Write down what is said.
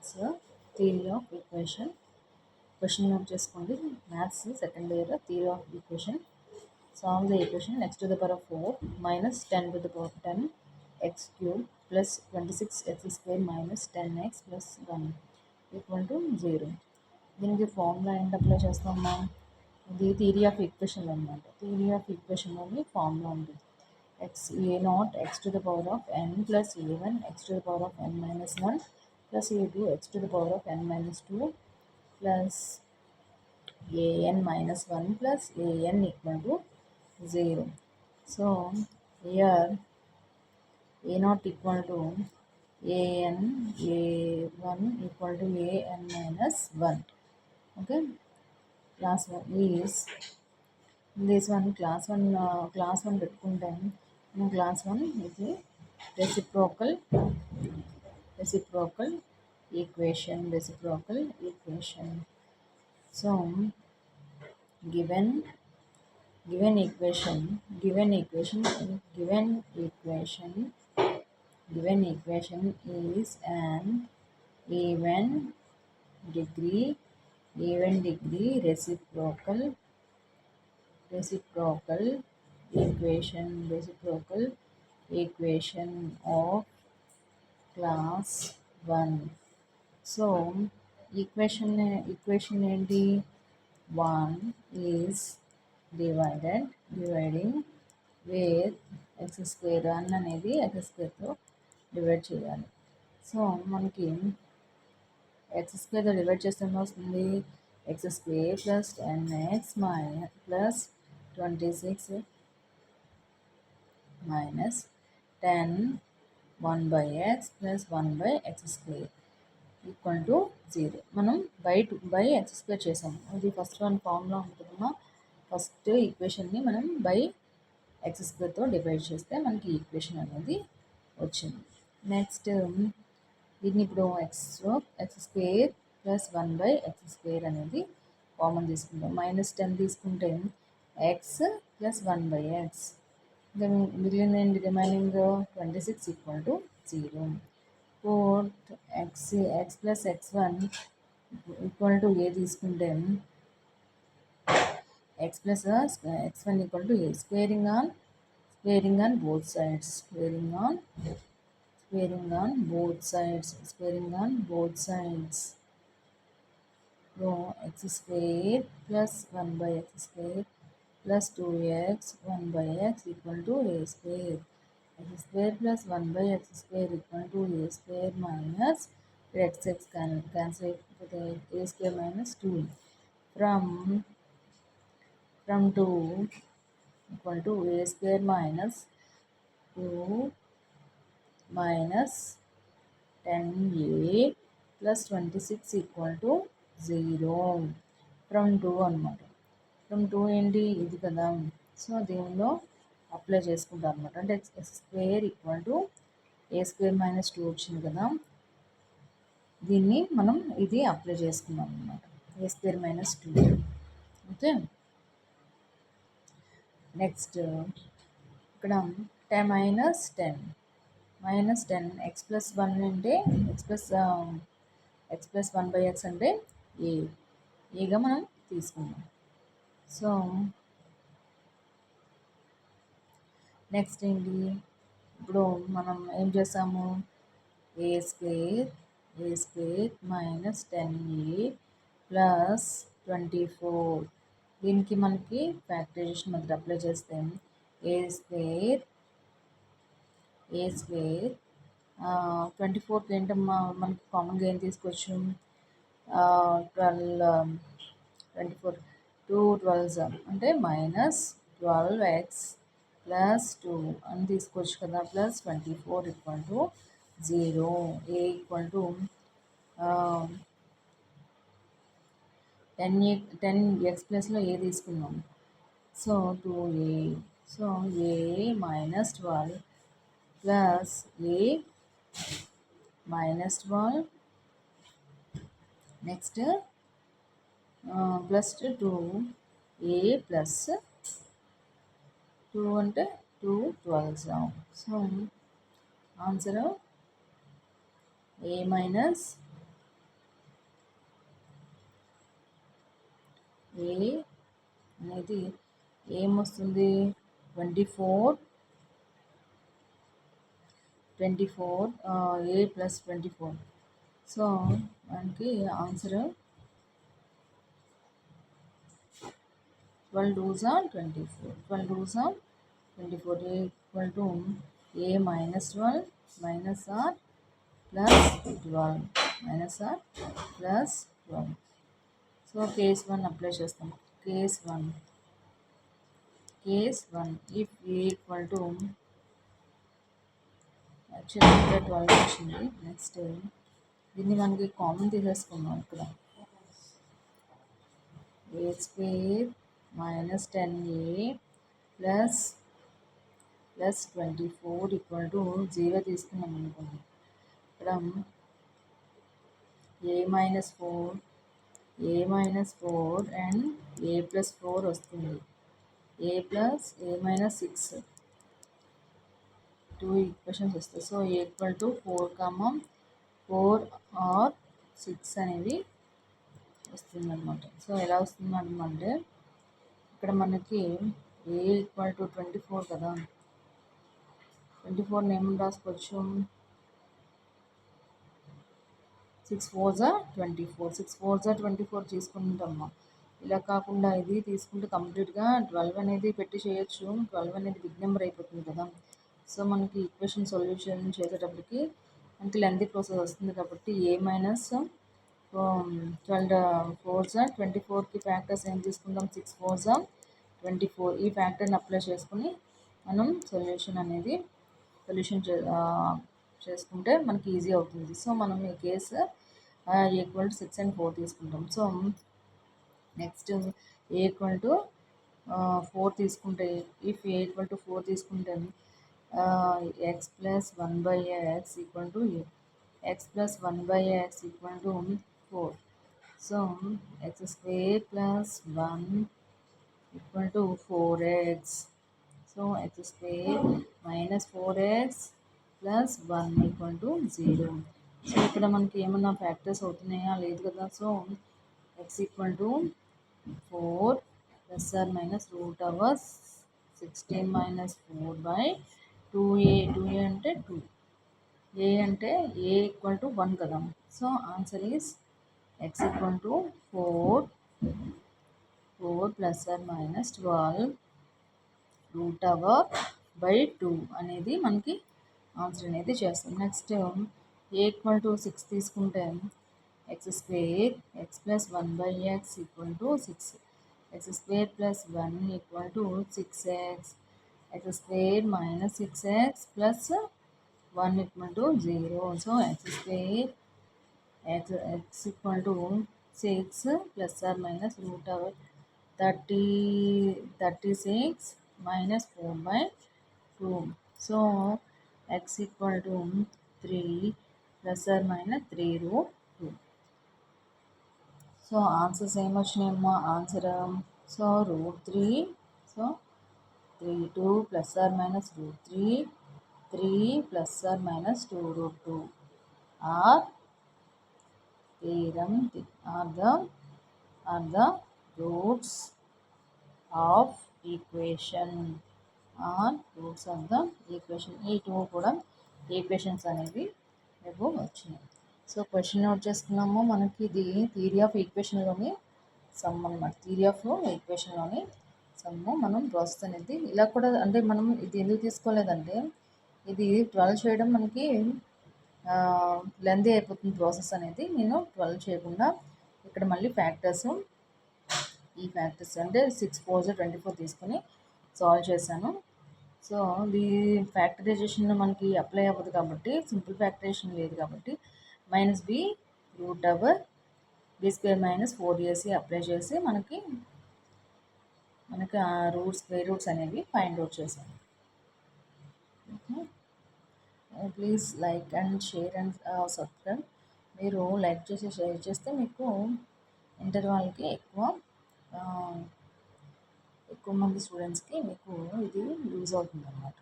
Maths theory of equation question note చేసుకోండి. Maths second year theory of equation. Solve the equation x to the power of 4 minus 10 to the power of 10 x cube plus 26 x square minus 10x plus 1 equal to 0. దీనికి formula ఏంటి apply చేస్తామా? ఇది theory of equation అనమాట. Theory of ఈక్వేషన్లోని formula ఉంటుంది. x a naught x to the power of n plus a1 x to the power of n minus 1 plus a2 x to the power of n minus 2 plus an minus 1 plus an equal to 0. So here a naught equal to an a1 equal to an minus 1. Okay, class 1 is this one. Class 1 పెట్టుకుంటే class 1 ఇది reciprocal equation. So given equation is an even degree reciprocal equation of class 1. So equation ఏంటి? 1 is dividing with x square. 1 అనేది x స్క్వేర్తో divide చేయాలి. So మనకి x స్క్వేర్తో divide చేస్తే వస్తుంది x square plus 10x plus 26 minus 10 1/x plus 1/x square equal to 0. మనం by X square చేసాము. ఇది first one formula ఉంటుందమ్మా. ఫస్ట్ ఈక్వేషన్ని మనం బై ఎక్స్ స్క్వేర్తో డివైడ్ చేస్తే మనకి ఈక్వేషన్ అనేది వచ్చింది. నెక్స్ట్ దీన్ని ఇప్పుడు x square plus 1/x square అనేది కామన్ తీసుకుంటాం. -10 తీసుకుంటే ఎక్స్ ప్లస్ 1/x, మిగిలింది remaining 26 equal to 0. 4x plus x1 equal to a తీసుకుంటే x plus x1 equal to a. Squaring on both sides. So x square plus 1/x square plus 2x 1/x equal to a square. X square plus 1/x square equal to a square minus x cancel with a square minus 2 from 2 equal to a square minus 2 minus 10a plus 26 equal to 0. From 2 అనమాట. From 2 ఏంటి? ఇది కదా. So దీనిలో apply చేసుకుంటాం అనమాట. అంటే X square equal to A square minus 2 వచ్చింది కదా. దీన్ని మనం ఇది అప్లై చేసుకున్నాం అనమాట. ఏ స్క్వేర్ మైనస్ 2. ఓకే, నెక్స్ట్ ఇక్కడ -10 ఎక్స్ ప్లస్ 1 అంటే ఎక్స్ ప్లస్ 1/x అంటే ఏగా మనం తీసుకున్నాం. సో నెక్స్ట్ ఏంటి? ఇప్పుడు మనం ఏం చేసాము? ఏ స్క్వేర్ మైనస్ 10a ప్లస్ 24. దీనికి మనకి ఫ్యాక్టరైజేషన్ మధ్య అప్లై చేస్తే ఏ స్క్వేర్ 24కి ఏంటమ్మా మనకి కామన్గా ఏం తీసుకోవచ్చు? 24 2 12 అంటే -12x ప్లస్ 2 అని తీసుకోవచ్చు కదా. Plus 24 equal to 0. A equal to 10x ప్లస్లో ఏ తీసుకున్నాం. So 2a. సో ఏ -12 ప్లస్ ఏ -12 నెక్స్ట్ ప్లస్ 2a ప్లస్ 2 అంటే 2 12. సో ఆన్సర్ a -12 ఏ అనేది ఏమొస్తుంది 24 ఏ ప్లస్ 24. సో మనకి answer 12 2s are 24. 12 2s are 24. A equal to A minus 12 minus R plus 12 minus R plus 12. So case 1 apply చేస్తాం. Case 1 if A equal to actually ఇక్కడ 12 వచ్చింది. Next దీన్ని మనకి common తీసేసుకున్నాం. ఇక్కడ a square minus 10a plus 24 equal to 0 తీసుకున్నాం అనుకోండి. ఇక్కడ a minus 4 and a plus 4 వస్తుంది. A plus a minus 6 2 equations వస్తాయి. So a equal to 4 or 6 అనేది వస్తుందన్నమాట. సో ఎలా వస్తుందన్నమాట, ఇక్కడ మనకి ఏ ఈక్వల్ టు 24 కదా, 24ని ఏమని రాసుకోవచ్చు, 6 4s are 24 తీసుకుంటాము. ఇలా కాకుండా ఇది తీసుకుంటే కంప్లీట్గా 12 అనేది పెట్టి చేయొచ్చు. 12 అనేది బిగ్ నెంబర్ అయిపోతుంది కదా. సో మనకి ఈక్వేషన్ సొల్యూషన్ చేసేటప్పటికి మనకి లెంతీ ప్రాసెస్ వస్తుంది కాబట్టి ఏ మైనస్ 12 4s are 24కి ఫ్యాక్టర్స్ ఏం తీసుకుందాం, 6 4s are 24. ఈ ఫ్యాక్టర్ని అప్లై చేసుకుని మనం సొల్యూషన్ చేసుకుంటే మనకి ఈజీ అవుతుంది. సో మనం ఈ కేసు ఈక్వల్ టు 6 and 4 తీసుకుంటాం. So next A equal to 4 తీసుకుంటే, ఇఫ్ ఏ ఈక్వల్ టు 4 తీసుకుంటే x plus 1/x equal to x plus 1/x equal to 4. So x square plus 1 equal to 4x. So x square minus 4x plus 1 equal to 0. So ఇక్కడ మనకి ఏమన్నా factors అవుతున్నాయా, లేదు కదా. So x equal to 4 plus or minus root over 16 minus 4/2a. 2a అంటే 2, ఏ అంటే ఏ equal to 1 కదా. So answer is x equal to 4 plus or minus 12 root over by 2 అనేది మనకి ఆన్సర్ అనేది చేస్తాం. నెక్స్ట్ ఏ ఈక్వల్ టు 6 తీసుకుంటే x square x plus 1/x equal to 6. X square plus 1 equal to 6x. X square minus 6x plus 1 equal to 0. So x square x equal to 6 plus or minus root over 36 minus 4/2. So x equal to 3 plus or minus 3√2. So answers ఏమొచ్చినాయమ్మా, answer so √3. So 3 2 plus or minus √3 3 plus or minus 2√2 are the roots of equation. ఈ 2 కూడా equations అనేవి రేపు వచ్చినాయి. So question note చేసుకున్నాము. మనకి ఇది theory of ఈక్వేషన్లోని some అన్నమాట. థియరీ ఆఫ్ ఈక్వేషన్లోని సమ్ మనం ప్రాసెస్ అనేది ఇలా కూడా, అంటే మనం ఇది ఎందుకు తీసుకోలేదంటే ఇది 12 చేయడం మనకి లెంతీ అయిపోతుంది ప్రాసెస్ అనేది. నేను 12 చేయకుండా ఇక్కడ మళ్ళీ ఈ ఫ్యాక్టర్స్ అంటే 6 4s are 24 తీసుకుని సాల్వ్ చేశాను. సో ఈ ఫ్యాక్టరైజేషన్ మనకి అప్లై అవ్వదు కాబట్టి, సింపుల్ ఫ్యాక్టరైజేషన్ లేదు కాబట్టి minus B root over B square minus 4ac apply చేసి మనకి ఆ స్క్వేర్ రూట్స్ అనేవి ఫైండ్ అవుట్ చేశాను. Please like and share and subscribe. మీరు లైక్ చేసి షేర్ చేస్తే మీకు ఇంటర్ వాళ్ళకి ఎక్కువ మంది స్టూడెంట్స్కి మీకు ఇది యూజ్ అవుతుంది అన్నమాట.